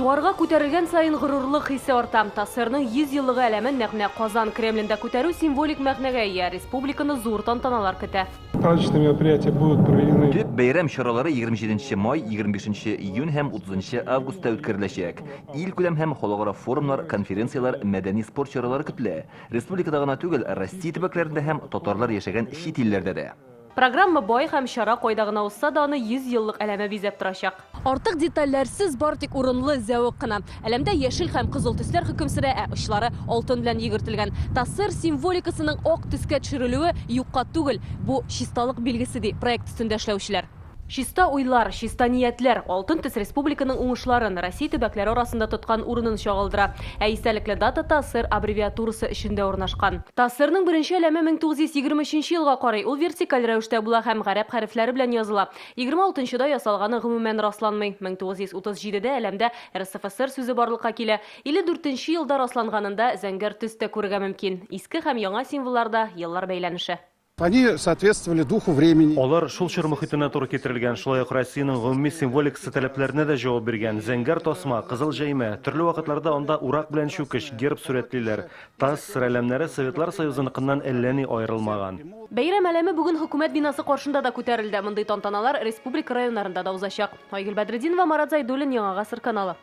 Югарга күтәрелгән сайын горурлык хисе арта. ТАССРның 100 еллыгы әләмен нәкъ Казан Кремлендә күтәрү символик мәгънәгә ия. Республиканы зур тантаналар көтә. Праздничные мероприятия будут проведены. Төп бәйрәм чаралары 27 май, 25 июнь һәм 30 августта үткәреләчәк. Ил күләм һәм халыкара форумнар, конференциялар, мәдәни спорт чаралары көтелә. Республикада гына түгел, Россия төбәкләрендә һәм татарлар яшәгән чит илләрдә дә. Программа бай һәм чара кайда гына узса да аны 100 еллык әләме бизәп торачак. Артык детальләрсез бар тик урынлы зәвык кына. Әлемдә яшел һәм кызыл төсләр хөкем сөрә, ә очлары алтын белән йөгертелгән. ТАССР символикасының ак төскә төшерелүе юкка түгел. Бу чисталык билгесе ди проект өстендә эшләүчеләр. Чиста уйлар, чиста ниятләр, алтын төс республиканың уңышларын, Россия төбәкләре арасында тоткан урынын чагылдыра. Ә истәлекле дата ТАССР аббревиатурасы эчендә урнашкан. ТАССРның беренче әлеме 1923 елга карый. Ул вертикаль рәвештә була һәм гарәп хәрефләре белән языла. 26-да ясалганы гомумән расланмый. 1937дә әлемдә РСФСР сүзе барлыкка килә. 54 елда расланганында зәңгәр төстә күрергә мөмкин. Иске һәм яңа символларда еллар бәйләнеше. Они соответствовали духу времени. Алар шул чор мөхитенә туры китерелгән, шулай ук Россиянең гомуми символикасы таләпләренә дә җавап биргән. Зәңгәр тасма, кызыл җәймә, төрле вакытларда анда урак белән чүкеш, герб сурәтлиләр. ТАССР әләмнәре Советлар Союзыныкыннан әллә ни аерылмаган. Бәйрәм әләме бүген хөкүмәт бинасы каршында да күтәрелде. Мондый тантаналар республика районнарында да узачак. Айгөл Бәдретдинова, Марат Зайдуллин, Яңа Гасыр каналы.